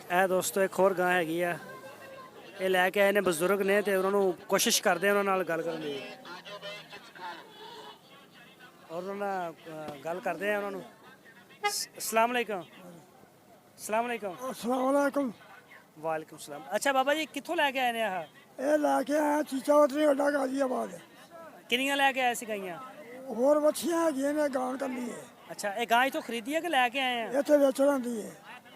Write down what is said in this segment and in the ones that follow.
ਇਹ ਦੋਸਤੋ ਇੱਕ ਹੋਰ ਗਾਂ ਹੈਗੀ ਆ। ਇਹ ਲੈ ਕੇ ਆਏ ਨੇ ਬਜ਼ੁਰਗ ਨੇ ਤੇ ਉਹਨਾਂ ਨੂੰ ਕੋਸ਼ਿਸ਼ ਕਰਦੇ ਆ ਉਹਨਾਂ ਨਾਲ ਗੱਲ ਕਰਨ ਦੀ ਔਰ ਉਹਨਾਂ ਨਾਲ ਗੱਲ ਕਰਦੇ ਆ ਉਹਨਾਂ ਨੂੰ। अस्सलाम वालेकुम। अस्सलाम वालेकुम। अस्सलाम वालेकुम। वालेकुम सलाम। अच्छा बाबा जी कित्थों लैके आए ने आह? ਇਹ ਲੈ ਕੇ ਆਇਆ ਚੀਚਾ ਉਤਰੀ ਅੱਡਾ ਗਾਜ਼ੀਆਬਾਦ। किन्नियां लैके आए सी गाइयां? ਹੋਰ ਵੱਛੀਆਂ ਹੈਗੀਆਂ ਨੇ ਗਾਂ ਕੱਲੀ ਹੈ। अच्छा ये गां इत्थों खरीदी है कि लैके आए हैं? ਇੱਥੇ ਵੇਚਣ ਦੀ ਹੈ।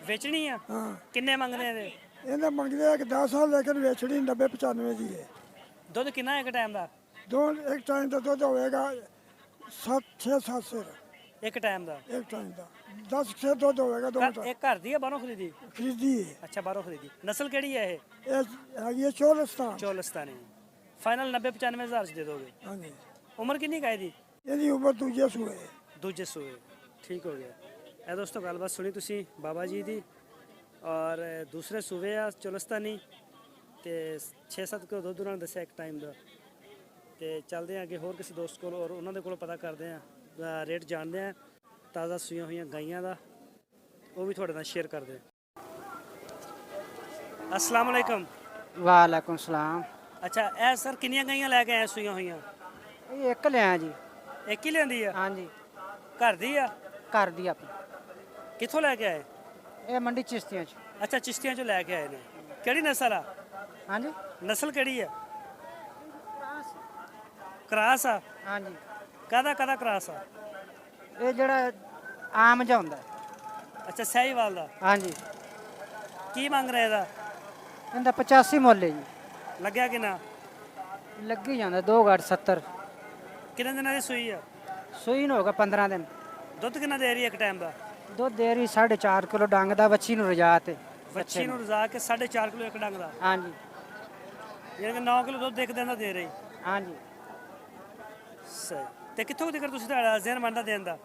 बेचनी है? ਹਾਂ किन्ने मंग रहे हैं? ਇਹਨੇ ਮੰਗਦੇ ਆ ਕਿ 10 ਸਾਲ ਲੇਕਿਨ ਵੇਚਣੀ 90 95 ਦੀ ਹੈ। दुध किन्ना है एक टाइम का? ਦੋ ਇੱਕ ਟਾਈਮ ਦਾ ਦੁੱਧ ਹੋਵੇਗਾ 6-7 ਸਿਰ एक टाइम का? ਇੱਕ ਟਾਈਮ ਦਾ 10 ਸਿਰ ਦੁੱਧ ਹੋਵੇਗਾ ਦੋ ਟਾਈਮ। एक घर दी है बाहरों खरीदी? ਖਰੀਦੀ ਹੈ। अच्छा बाहरों खरीदी। नस्ल केड़ी है ये? ਇਹ ਹੈਗੀ ਹੈ ਚੋਲਸਤਾਨ। चोलस्तानी। फाइनल 90-95 हज़ार च दे दोगे? ਹਾਂਜੀ उम्र किन्नी का है दी? ਇਹਦੀ ਉਮਰ ਦੂਜੇ ਸੂਏ। ਦੂਜੇ ਸੂਏ। ਠੀਕ ਹੋ ਗਿਆ। ਇਹ ਦੋਸਤੋ ਗੱਲਬਾਤ ਸੁਣੀ ਤੁਸੀਂ ਬਾਬਾ ਜੀ ਦੀ ਔਰ ਦੂਸਰੇ ਸੂਵੇ ਆ ਚੋਲਸਤਾਨੀ ਤੇ 6-7 ਕਿਲੋ ਦੁੱਧ ਉਹਨਾਂ ਨੇ ਦੱਸਿਆ ਇੱਕ ਟਾਈਮ ਦਾ। ਤੇ ਚੱਲਦੇ ਆ ਅੱਗੇ ਹੋਰ ਕਿਸੇ ਦੋਸਤ ਕੋਲ ਔਰ ਉਹਨਾਂ ਦੇ ਕੋਲੋਂ ਪਤਾ ਕਰਦੇ ਆ ਰੇਟ ਜਾਣਦੇ ਆ ਤਾਜ਼ਾ ਸੂਈਆਂ ਹੋਈਆਂ ਗਾਈਆਂ ਦਾ ਉਹ ਵੀ ਤੁਹਾਡੇ ਨਾਲ ਸ਼ੇਅਰ ਕਰਦੇ ਆ। अस्सलाम वालेकुम। वालेकुम सलाम। ਅੱਛਾ ਇਹ ਸਰ ਕਿੰਨੀਆਂ ਗਾਈਆਂ ਲੈ ਕੇ ਆਏ ਸੂਈਆਂ ਹੋਈਆਂ? ਇਹ ਇੱਕ ਲਿਆ ਜੀ। ਇੱਕ ਹੀ ਲੈਂਦੀ ਆ? ਹਾਂਜੀ ਘਰ ਦੀ ਆ? ਘਰ ਦੀ ਆਪਣੀ। ਕਿੱਥੋਂ ਲੈ ਕੇ ਆਏ? ਇਹ ਮੰਡੀ ਚਿਸ਼ਤੀਆਂ ਚ। ਅੱਛਾ ਚਿਸ਼ਤੀਆਂ ਚੋਂ ਲੈ ਕੇ ਆਏ ਨੇ। ਕਿਹੜੀ ਨਸਲ ਆ? ਹਾਂਜੀ ਨਸਲ ਕਿਹੜੀ ਆ? ਕਰਾਸ ਆ? ਹਾਂਜੀ ਕਾਹਦਾ ਕਰਾਸ ਆ? ਇਹ ਜਿਹੜਾ ਆਮ ਜਿਹਾ ਹੁੰਦਾ। ਅੱਛਾ ਸਹੀਵਾਲ ਦਾ। ਹਾਂਜੀ ਕੀ ਮੰਗ ਰਿਹਾ ਇਹਦਾ? ਇਹਦਾ 85 ਮੁੱਲ ਹੈ ਜੀ। ਲੱਗਿਆ ਕਿੰਨਾ? ਲੱਗੀ ਜਾਂਦਾ 2 ਘੜ 70। ਕਿੰਨੇ ਦਿਨਾਂ ਦੀ ਸੂਈ ਆ? ਸੂਈ ਨੂੰ ਹੋਗਾ 15 ਦਿਨ। ਦੁੱਧ ਕਿੰਨਾ ਦੇ ਰਹੀ ਹੈ ਇੱਕ ਟਾਈਮ ਦਾ? ਦੁੱਧ ਦੇ ਰਹੀ 4.5 ਕਿਲੋ ਡੰਗ ਦਾ ਵੱਛੀ ਨੂੰ ਰਜਾ ਤੇ। ਬੱਚੀ ਨੂੰ ਰਜ਼ਾ ਕੇ 4.5 ਕਿਲੋ ਇੱਕ ਡੰਗ ਦਾ ਹਾਂਜੀ ਯਾਨੀ ਕਿ 9 ਕਿਲੋ ਦੁੱਧ ਇੱਕ ਦਿਨ ਦਾ ਦੇ ਰਹੀ। ਹਾਂਜੀ। ਸਹੀ। ਤੇ ਕਿੱਥੋਂ ਤੱਕ ਤੁਸੀਂ ਤੁਹਾਡਾ ਜ਼ਹਿਨ ਮੰਨਦਾ ਦੇਣ ਦਾ?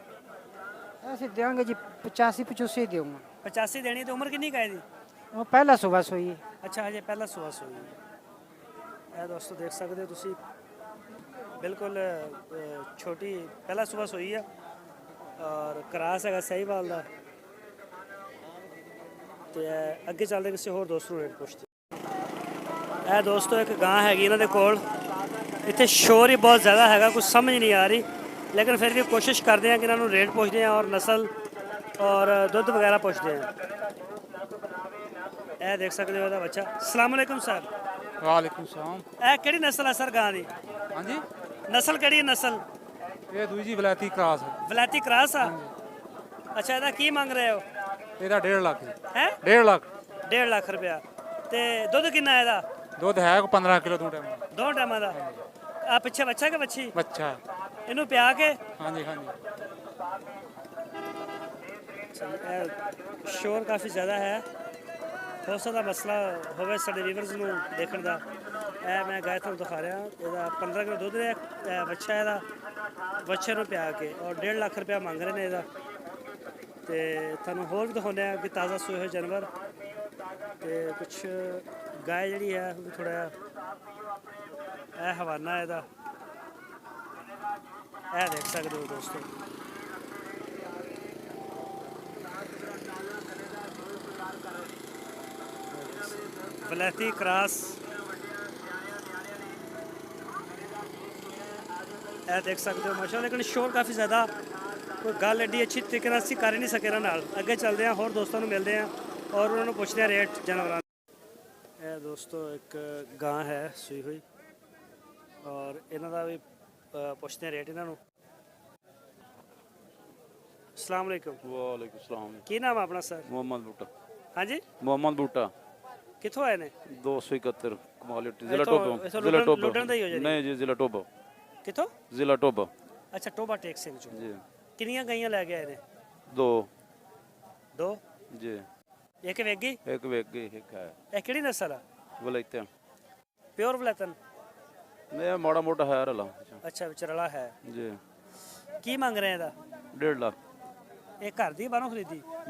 ਅਸੀਂ ਦੇਵਾਂਗੇ ਜੀ 85 85 ਦੇਵਾਂਗੇ। 85 ਦੇਣੀ ਤੇ ਉਮਰ ਕਿੰਨੀ ਕਾਇਦੀ? ਉਹ ਪਹਿਲਾ ਸੁਬਾ ਸੂਈ ਹੈ। ਅੱਛਾ ਹਜੇ ਪਹਿਲਾ ਸੂਆ ਸੂਈ ਇਹ ਦੋਸਤੋ ਦੇਖ ਸਕਦੇ ਹੋ ਤੁਸੀਂ ਬਿਲਕੁਲ ਛੋਟੀ ਪਹਿਲਾ ਸੂਆ ਸੂਈ ਆ ਔਰ ਕਰਾਸ ਹੈਗਾ ਸਹੀਵਾਲ ਦਾ। ਤੇ ਅੱਗੇ ਚੱਲਦੇ ਕਿਸੇ ਹੋਰ ਦੋਸਤ ਨੂੰ ਰੇਟ ਪੁੱਛਦੇ। ਇਹ ਦੋਸਤੋ ਇੱਕ ਗਾਂ ਹੈਗੀ ਇਹਨਾਂ ਦੇ ਕੋਲ। ਇੱਥੇ ਸ਼ੋਰ ਹੀ ਬਹੁਤ ਜ਼ਿਆਦਾ ਹੈਗਾ ਕੁਝ ਸਮਝ ਨਹੀਂ ਆ ਰਹੀ ਲੇਕਿਨ ਫਿਰ ਵੀ ਕੋਸ਼ਿਸ਼ ਕਰਦੇ ਆ ਕਿ ਇਹਨਾਂ ਨੂੰ ਰੇਟ ਪੁੱਛਦੇ ਆ ਔਰ ਨਸਲ ਔਰ ਦੁੱਧ ਵਗੈਰਾ ਪੁੱਛਦੇ ਆ। ਇਹ ਦੇਖ ਸਕਦੇ ਹੋ ਇਹਦਾ ਬੱਚਾ। अस्सलाम वालेकुम सर। वालेकुम सलाम। ਇਹ ਕਿਹੜੀ नस्ल ਹੈ ਸਰ ਗਾਂ ਦੀ? हाँ जी ਨਸਲ ਕਿਹੜੀ ਹੈ ਨਸਲ? ये दूजी वलैती क्रास है। ਵਲੈਤੀ ਕਰਾਸ ਆ? ਅੱਛਾ ਇਹਦਾ ਕੀ ਮੰਗ ਰਹੇ ਹੋ? ਇਹਦਾ 1.5 ਲੱਖ ਹੈ 1.5 ਲੱਖ 1.5 ਲੱਖ ਰੁਪਇਆ। ਤੇ ਦੁੱਧ ਕਿੰਨਾ ਇਹਦਾ? ਦੁੱਧ ਹੈ ਕੋ 15 ਕਿਲੋ ਦੋ ਟਾਈਮ ਦੋ ਟਾਈਮਾਂ ਦਾ। ਆ ਪਿੱਛੇ ਬੱਚਾ ਕਿ ਬੱਚੀ? ਬੱਚਾ ਹੈ। ਇਹਨੂੰ ਪਿਆ ਕੇ ਹਾਂਜੀ ਹਾਂਜੀ ਸ਼ੋਰ ਕਾਫੀ ਜ਼ਿਆਦਾ ਹੈ ਹੋ ਸਕਦਾ ਮਸਲਾ ਹੋਵੇ ਸਾਡੇ ਵੀਵਰਸ ਨੂੰ ਦੇਖਣ ਦਾ। ਇਹ ਮੈਂ ਗਾਇ ਤੁਹਾਨੂੰ ਦਿਖਾ ਰਿਹਾ ਇਹਦਾ 15 ਕਿਲੋ ਦੁੱਧ ਹੈ ਬੱਚਾ ਇਹਦਾ ਬੱਚੇ ਨੂੰ ਪਿਆ ਕੇ ਔਰ 1.5 ਲੱਖ ਰੁਪਇਆ ਮੰਗ ਰਹੇ ਨੇ ਇਹਦਾ। ਤੇ ਤੁਹਾਨੂੰ ਹੋਰ ਵੀ ਦਿਖਾਉਂਦੇ ਆ ਕਿ ਤਾਜ਼ਾ ਸੂਏ ਹੋਏ ਜਾਨਵਰ ਤੇ ਕੁਛ ਗਾਇ ਜਿਹੜੀ ਹੈ ਉਹ ਥੋੜਾ ਇਹ ਹਵਾਨਾ ਇਹਦਾ ਇਹ ਦੇਖ ਸਕਦੇ ਹੋ ਦੋਸਤੋ। ਵਲੈਤੀ ਕਰਾਸ ਇਹ ਦੇਖ ਸਕਦੇ ਹੋ ਮਾਸ਼ਾਅੱਲਾ ਲੇਕਿਨ ਸ਼ੋਰ ਕਾਫੀ ਜ਼ਿਆਦਾ ਕੋਈ ਗੱਲ ਐਡੀ ਅੱਛੀ ਤਰੀਕੇ ਨਾਲ ਅਸੀਂ ਕਰ ਹੀ ਨਹੀਂ ਸਕੇ ਇਹਨਾਂ ਨਾਲ। ਅੱਗੇ ਚੱਲਦੇ ਹਾਂ ਹੋਰ ਦੋਸਤਾਂ ਨੂੰ ਮਿਲਦੇ ਹਾਂ ਔਰ ਉਹਨਾਂ ਨੂੰ ਪੁੱਛਦੇ ਹਾਂ ਰੇਟ ਜਾਨਵਰਾਂ। ਇਹ ਦੋਸਤੋ ਇੱਕ ਗਾਂ ਹੈ ਸੂਈ ਹੋਈ ਔਰ ਇਹਨਾਂ ਦਾ ਵੀ ਪੁੱਛਦੇ ਹਾਂ ਰੇਟ ਇਹਨਾਂ ਨੂੰ। अस्सलाम वालेकुम। वालेकुम सलाम। ਕੀ ਨਾਮ ਹੈ ਆਪਣਾ ਸਰ? मोहम्मद बूटा। ਹਾਂਜੀ मोहम्मद बूटा ਕਿੱਥੋਂ ਆਏ ਨੇ? 271 कमालिटी जिला ਇੱਥੋਂ- टोबा। ਇੱਥੋਂ जिला टोबा ਲੁੱਟਣ ਦਾ ਹੀ ਹੋ ਜਾਣੀ? नहीं जी जिला टोबा। ਕਿੱਥੋਂ? जिला टोबा ਅੱਛਾ ਟੋਬਾ ਟੇਕ ਸਿੰਘ ਚੋਂ। जी। ਕਿੰਨੀਆਂ ਗਾਈਆਂ ਲੈ ਕੇ ਆਏ ਨੇ? 2 ਦੋ। जी। ਇੱਕ ਵੇਗੀ? एक वेग गई एक है ਇਹ ਕਿਹੜੀ ਨਸਲ ਆ? वलैते ਪਿਓਰ ਵਲੈਤਨ? नहीं माड़ा मोटा है रला ਅੱਛਾ ਵਿਚਰਲਾ ਹੈ। जी। ਕੀ ਮੰਗ ਰਹੇ ਇਹਦਾ? 1.5 लाख। ਇਹ ਘਰ ਦੀ ਬਾਹਰੋਂ ਖਰੀਦੀ?